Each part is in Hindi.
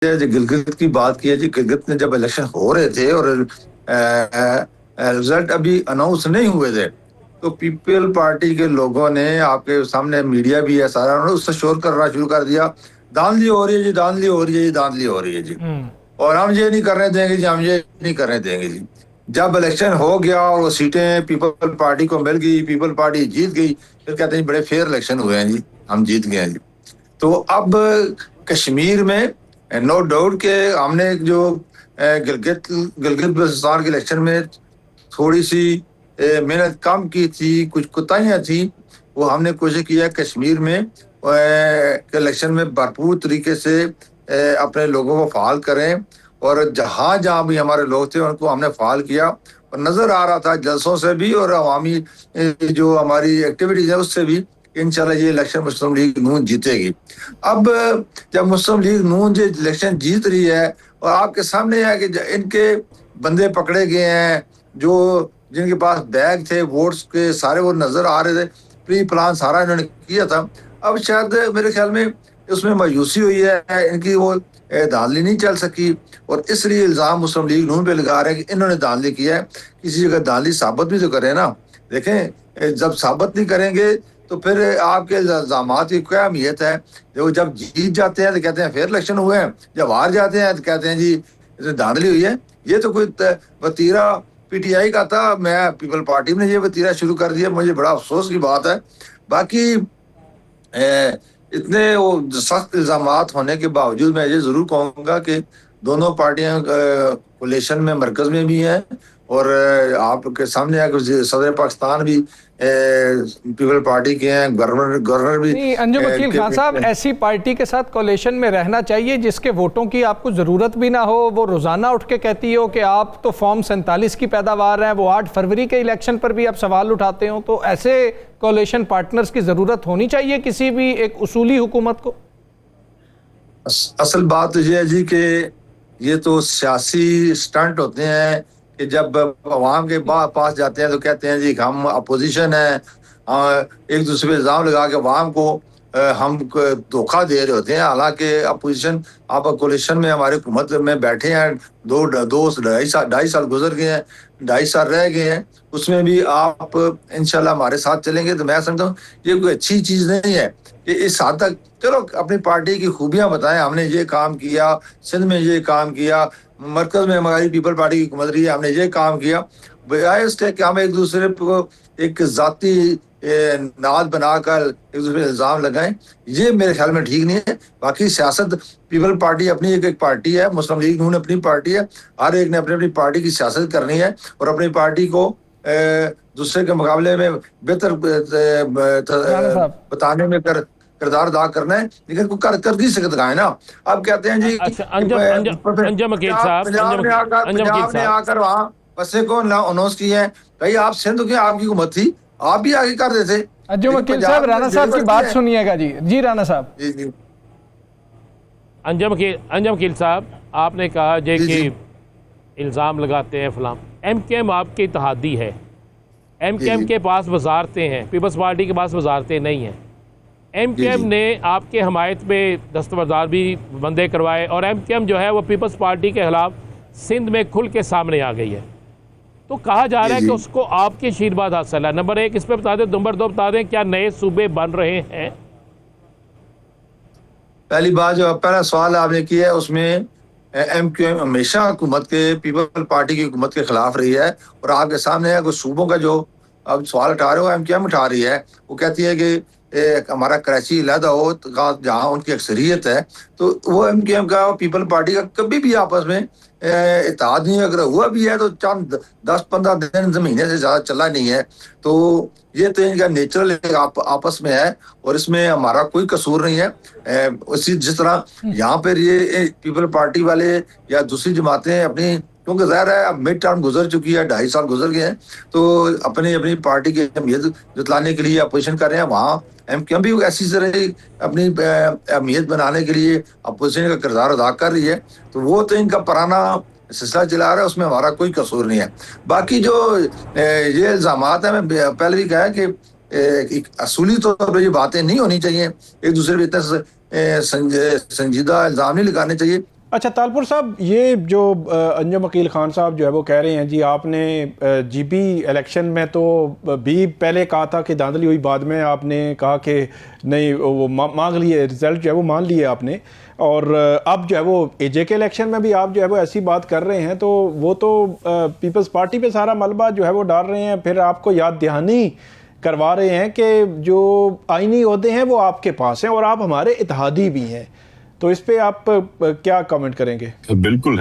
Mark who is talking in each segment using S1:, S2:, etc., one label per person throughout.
S1: जो गिलगित की बात की है जी, गिलगित में जब इलेक्शन हो रहे थे और रिजल्ट अभी अनाउंस नहीं हुए थे, तो पीपल पार्टी के लोगों ने, आपके सामने मीडिया भी है सारा, उन्होंने उससे शोर करना शुरू कर दिया, धांधली हो रही है जी, धांधली हो रही है जी, धांधली हो रही है जी, और हम ये नहीं करने देंगे जी, हम ये नहीं करने देंगे जी। जब इलेक्शन हो गया और वो सीटें पीपल पार्टी को मिल गई, पीपल पार्टी जीत गई, फिर कहते हैं बड़े फेयर इलेक्शन हुए हैं जी, हम जीत गए हैं जी। तो अब कश्मीर में नो डाउट के हमने जो गिलगित गिलगित बल्तिस्तान के इलेक्शन में थोड़ी सी मेहनत कम की थी, कुछ कोताहियां थी, वो हमने कोशिश किया कश्मीर में इलेक्शन में भरपूर तरीके से अपने लोगों को फाल करें, और जहां जहां भी हमारे लोग थे उनको हमने फाल किया, और नजर आ रहा था जलसों से भी और अवामी जो हमारी एक्टिविटीज है उससे भी, इंशाल्लाह ये इलेक्शन मुस्लिम लीग नून जीतेगी। अब जब मुस्लिम लीग नून जो इलेक्शन जीत रही है और आपके सामने है कि इनके बंदे पकड़े गए हैं, जो जिनके पास बैग थे वोट्स के सारे, वो नजर आ रहे थे, प्री प्लान सारा इन्होंने किया था। अब शायद मेरे ख्याल में उसमें मायूसी हुई है, इनकी वो धांधली नहीं चल सकी, और इसलिए इल्जाम मुस्लिम लीग नून पे लगा रहे हैं कि इन्होंने धांधली किया है। किसी जगह धांधली साबित भी तो करें ना। देखें, जब साबित नहीं करेंगे तो फिर आपके इल्जामात की क्या अहमियत है। देखो, जब जीत जाते हैं तो कहते हैं फेयर इलेक्शन हुए हैं, जब हार जाते हैं तो कहते हैं जी इसमें धांधली हुई है। ये तो कोई वतीरा पीटीआई का था, मैं पीपल पार्टी ने ये वतीरा शुरू कर दिया, मुझे बड़ा अफसोस की बात है। बाकी इतने वो सख्त इल्जामात होने के बावजूद मैं ये जरूर कहूंगा कि दोनों पार्टियां कोलिशन में मरकज में भी हैं, और आपके सामने है कि सदर पाकिस्तान भी पीपल पार्टी के हैं, गवर्नर भी।
S2: नहीं, अंजुम वकील खान साहब, ऐसी पार्टी के साथ कोलिशन में रहना चाहिए जिसके वोटों की आपको ज़रूरत भी ना हो। वो रोज़ाना उठ के कहती हो कि आप तो फॉर्म 47 की पैदावार हैं, वो 8 फरवरी के इलेक्शन पर भी आप सवाल उठाते हो। तो ऐसे कोलिशन पार्टनर्स की ज़रूरत होनी चाहिए किसी भी एक उसूली हुकूमत को।
S1: असल बात तो ये है जी कि ये तो सियासी स्टंट होते हैं कि जब अवाम के पास जाते हैं तो कहते हैं जी हम अपोजिशन है, एक दूसरे पे इल्जाम लगा के अवाम को हम धोखा दे रहे होते हैं। हालांकि अपोजिशन, आप कोलिशन में हमारे हुकूमत में बैठे हैं, दो 2.5 साल गुजर गए हैं, 2.5 साल रह गए हैं, उसमें भी आप इंशाल्लाह हमारे साथ चलेंगे तो मैं समझता हूँ ये कोई अच्छी चीज नहीं है कि इस हद तक। चलो अपनी पार्टी की खूबियां बताएं, हमने ये काम किया, सिंध में ये काम किया, मरकज में हमारी पीपल पार्टी की हुकूमत रही है, हमने ये काम किया, बजाय उसके कि हम एक दूसरे को एक जाती नाद बनाकर एक दूसरे इल्जाम लगाएं, ये मेरे ख्याल में ठीक नहीं है। बाकी सियासत, पीपल पार्टी अपनी एक पार्टी है, मुस्लिम लीग नून अपनी पार्टी है, हर एक ने अपनी अपनी पार्टी की सियासत करनी है और अपनी पार्टी को दूसरे के मुकाबले में बेहतर बताने में किरदार अदा करना है, लेकिन कोई कर नहीं सकता है ना। अब कहते हैं जी
S3: अच्छा, अंजम वकील साहब,
S1: पंजाब ने आकर वहाँ बसें को अनाउंस की है। भाई आप सिंध के, आपकी हुकूमत थी, आप भी आगे कर देते।
S2: अंजुम वकील साहब, राणा साहब की बात सुनिएगा जी। जी राणा साहब।
S1: जी
S3: अंजम वकील साहब, आपने कहा जे कि इल्ज़ाम लगाते हैं फलाम। एमकेएम आपकी इत्तेहादी है, एमकेएम के पास वजारतें हैं, पीपल्स पार्टी के पास वजारतें नहीं हैं। एमकेएम ने आपके हमायत में दस्तबरदार भी बंदे करवाए, और एमकेएम जो है वो पीपल्स पार्टी के खिलाफ सिंध में खुल के सामने आ गई है। तो कहा जा रहा है कि उसको आपके आशीर्वाद हासिल है। नंबर 1 इस पर बता दें, नंबर 2 बता दें क्या नए सूबे बन रहे हैं?
S1: पहली बात, जो पहला सवाल आपने किया है उसमें एमक्यूएम हमेशा हुकूमत के, पीपल पार्टी की हुकूमत के खिलाफ रही है, और आपके सामने है कुछ सूबों का जो अब सवाल उठा रहे हो एमक्यूएम उठा रही है। वो कहती है कि हमारा कराची अलहदा हो जहाँ उनकी अक्सरियत है, तो वो एमक्यूएम का और पीपल पार्टी का कभी भी आपस में इत्तेहाद नहीं, अगर हुआ भी है तो चंद 10-15 दिन महीने से ज्यादा चला नहीं है। तो ये तो इनका नेचुरल आपस में है और इसमें हमारा कोई कसूर नहीं है। उसी जिस तरह यहाँ पर ये पीपल पार्टी वाले या दूसरी जमातें अपनी, क्योंकि जाहिर है अब मिड टर्म गुजर चुकी है, 2.5 साल गुजर गए हैं, तो अपनी अपनी पार्टी की अहमियत जतलाने के लिए अपोजिशन कर रहे हैं। वहाँ एमक्यूएम भी ऐसी तरह अपनी अहमियत बनाने के लिए अपोजिशन का किरदार अदा कर रही है। तो वो तो इनका पुराना सिलसिला चला रहा है, उसमें हमारा कोई कसूर नहीं है। बाकी जो ये इल्जामात है, मैं पहले भी कहा कि असूली तौर पर ये बातें नहीं होनी चाहिए, एक दूसरे पे इतना संजीदा इल्जाम नहीं लगाने चाहिए।
S4: अच्छा तालपुर साहब, ये जो अंजम अकील खान साहब जो है वो कह रहे हैं जी आपने जीबी इलेक्शन में तो भी पहले कहा था कि धांधली हुई, बाद में आपने कहा कि नहीं वो मांग लिए, रिजल्ट जो है वो मान लिए आपने, और अब जो है वो एजे के इलेक्शन में भी आप जो है वो ऐसी बात कर रहे हैं, तो वो तो पीपल्स पार्टी पे सारा मलबा जो है वो डाल रहे हैं, फिर आपको याद दहानी करवा रहे हैं कि जो आईनी ओहदे हैं वो आपके पास हैं और आप हमारे इत्तेहादी भी हैं। तो इस पे आप क्या कमेंट करेंगे?
S5: बिल्कुल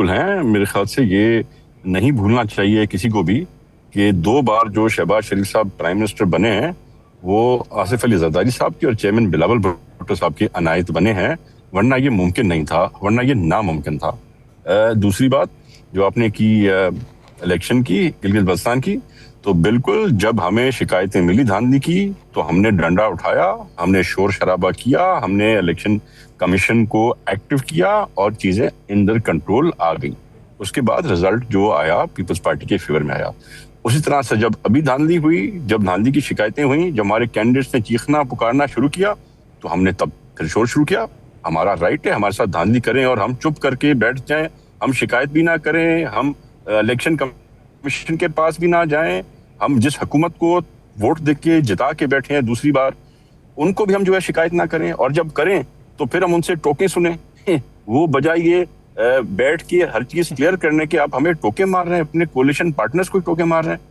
S5: हैं। मेरे ख्याल से ये नहीं भूलना चाहिए किसी को भी कि 2 बार जो शहबाज शरीफ साहब प्राइम मिनिस्टर बने हैं वो आसिफ अली जरदारी साहब की और चेयरमैन बिलावल भुट्टो साहब की अनायत बने हैं, वरना ये मुमकिन नहीं था, वरना ये नामुमकिन था। दूसरी बात जो आपने की इलेक्शन की गिलगित बल्तिस्तान की, तो बिल्कुल जब हमें शिकायतें मिली धांधली की तो हमने डंडा उठाया, हमने शोर शराबा किया, हमने इलेक्शन कमीशन को एक्टिव किया और चीजें अंडर कंट्रोल आ गई। उसके बाद रिजल्ट जो आया पीपल्स पार्टी के फेवर में आया। उसी तरह से जब अभी धांधली हुई, जब धांधली की शिकायतें हुई, जब हमारे कैंडिडेट्स ने चीखना पुकारना शुरू किया तो हमने तब फिर शोर शुरू किया। हमारा राइट है, हमारे साथ धांधली करें और हम चुप करके बैठ जाएं, हम शिकायत भी ना करें, हम इलेक्शन कमीशन के पास भी ना जाएं, हम जिस हुकूमत को वोट दे के जिता के बैठे हैं दूसरी बार उनको भी हम जो है शिकायत ना करें, और जब करें तो फिर हम उनसे टोके सुने। वो बजाय ये बैठ के हर चीज क्लियर करने के आप हमें टोके मार रहे हैं, अपने कोलिशन पार्टनर्स को टोके मार रहे हैं।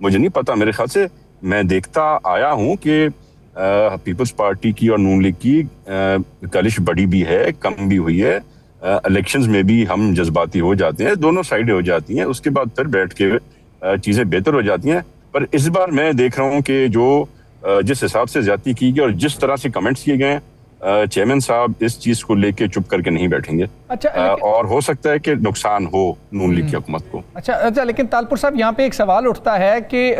S5: मुझे नहीं पता, मेरे ख्याल से मैं देखता आया हूं कि पीपल्स पार्टी की और नून लीग की कलिश बड़ी भी है, कम भी हुई है। इलेक्शंस में भी हम जज्बाती हो जाते हैं, दोनों साइडें हो जाती हैं, उसके बाद फिर बैठ के चीजें बेहतर हो जाती हैं। पर इस बार मैं देख रहा हूं कि जो जिस हिसाब से ज्यादती की गई और जिस तरह से कमेंट्स किए गए, चेयरमैन साहब इस चीज को लेके चुप करके नहीं बैठेंगे।
S2: अच्छा,
S5: और हो सकता है कि नुकसान हो नून लीग की हुकूमत को।
S2: अच्छा, लेकिन तालपुर साहब यहाँ पे एक सवाल उठता है कि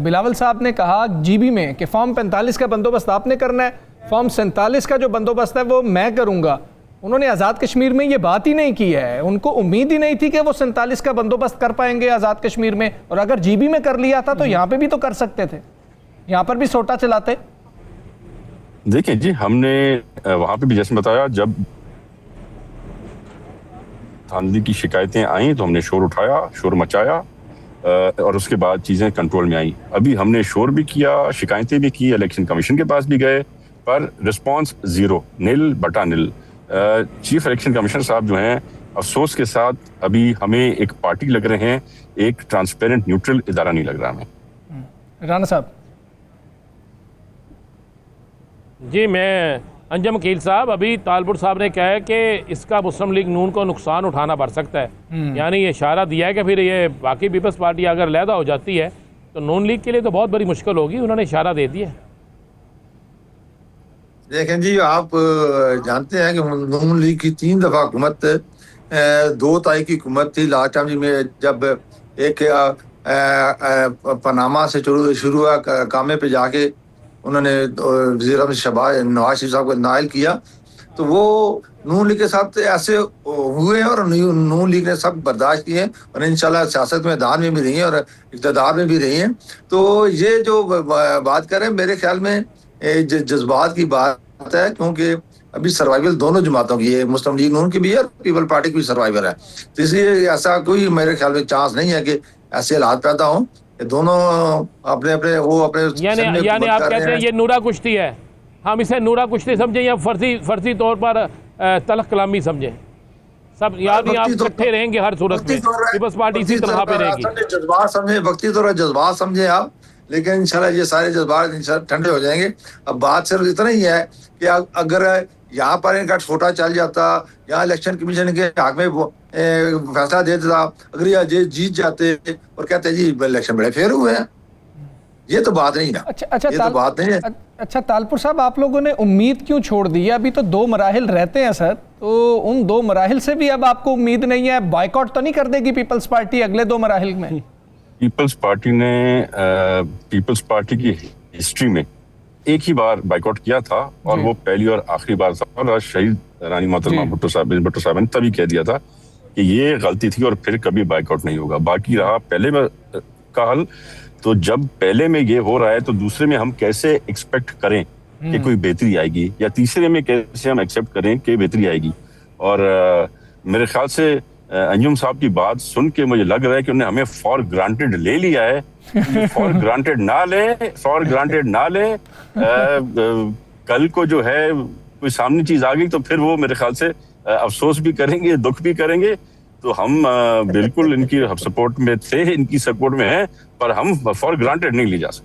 S2: बिलावल साहब ने कहा जीबी में कि फॉर्म 45 का बंदोबस्त आपने करना है, फॉर्म 47 का जो बंदोबस्त है वो मैं करूंगा। उन्होंने आज़ाद कश्मीर में ये बात ही नहीं की है, उनको उम्मीद ही नहीं थी कि वो 47 का बंदोबस्त कर पाएंगे आज़ाद कश्मीर में, और अगर जीबी में कर लिया था तो यहाँ पे भी तो कर सकते थे, यहाँ पर भी सोटा चलाते।
S5: देखिए जी, हमने वहां पे भी जैसे बताया, जब धांधली की शिकायतें आई तो हमने शोर उठाया, शोर मचाया, और उसके बाद चीजें कंट्रोल में आई। अभी हमने शोर भी किया, शिकायतें भी की, इलेक्शन कमीशन के पास भी गए, पर रिस्पॉन्स 0, निल बटा निल। चीफ इलेक्शन कमिश्नर साहब जो हैं अफसोस के साथ अभी हमें एक पार्टी लग रहे हैं, एक ट्रांसपेरेंट न्यूट्रल इदारा नहीं लग रहा हमें।
S2: राणा साहब।
S3: जी, मैं अंजम अकील साहब, अभी तालपुर साहब ने कहा है कि इसका मुस्लिम लीग नून को नुकसान उठाना पड़ सकता है, यानी ये इशारा दिया है कि फिर ये बाकी पीपल्स पार्टी अगर लहदा हो जाती है तो नून लीग के लिए तो बहुत बड़ी मुश्किल होगी, उन्होंने इशारा दे दिया।
S1: देखें जी, आप जानते हैं कि नून लीग की 3 दफा हुकूमत, 2 तारीख की हुकूमत थी लास्ट टाइम जी में, जब एक पनामा से शुरू हुआ, कामे पे जाके उन्होंने वज़ीर शहबाज नवाज शरीफ साहब को नाइल किया, तो वो नून लीग के साथ ऐसे हुए और नून लीग ने सब बर्दाश्त किए और इंशाल्लाह सियासत में मैदान में भी रही हैं और इक़्तिदार में भी रही हैं। तो ये जो बात करें, मेरे ख्याल में जज्बात की बात है, क्योंकि अभी सर्वाइवल दोनों जमातों की है, मुस्लिम लीग नून की भी है और पीपल पार्टी की भी सर्वाइवल है। तो इसलिए ऐसा कोई मेरे ख्याल में चांस नहीं है कि ऐसे हालात पैदा हों, दोनों अपने अपने वो अपने
S3: यानी आप कहते हैं ये नूरा कुश्ती है, हम इसे नूरा कुश्ती समझें या फर्जी तौर पर तलख कलामी समझें? सब याद नहीं, आप इकट्ठे रहेंगे हर सूरत में, पीपल्स पार्टी इसी तरह पे रहेगी।
S1: जज्बात समझे, वक्ती तौर पर जज्बात समझे आप, लेकिन इंशाल्लाह ये सारे जज्बात इंशाल्लाह ठंडे हो जाएंगे। अब बात सिर्फ इतना ही है कि अगर यहाँ पर इनका छोटा चल जाता, यहाँ इलेक्शन कमीशन के हक में वो फैसला दे देता, अगर ये जीत जाते और कहते जी इलेक्शन बड़े फेयर हुए हैं, ये तो बात नहीं है।
S2: अच्छा,
S1: ये तो बात नहीं है।
S2: अच्छा तालपुर साहब, आप लोगों ने उम्मीद क्यों छोड़ दी है? अभी तो 2 मराहिल रहते हैं सर, तो उन 2 मराहिल से भी अब आपको उम्मीद नहीं है? बाइकआउट तो नहीं कर देगी पीपल्स पार्टी अगले 2 मराहिल में?
S5: पीपल्स पार्टी ने पीपल्स पार्टी की हिस्ट्री में एक ही बार बाइकआउट किया था, और वो पहली और आखिरी बार था, और शहीद रानी मोहतरमा भुट्टो साहब ने तभी कह दिया था कि ये गलती थी और फिर कभी बाइकआउट नहीं होगा। बाकी रहा पहले में का हल, तो जब पहले में ये हो रहा है तो दूसरे में हम कैसे एक्सपेक्ट करें कि कोई बेहतरी आएगी, या तीसरे में कैसे हम एक्सेप्ट करें कि बेहतरी आएगी? और मेरे ख्याल से अंजुम साहब की बात सुन के मुझे लग रहा है कि उन्हें हमें फॉर ग्रांटेड ले लिया है। फॉर ग्रांटेड ना ले कल को जो है कोई सामने चीज आ गई तो फिर वो मेरे ख्याल से अफसोस भी करेंगे, दुख भी करेंगे। तो हम बिल्कुल इनकी सपोर्ट में थे, इनकी सपोर्ट में हैं, पर हम फॉर ग्रांटेड नहीं ली जा सकते।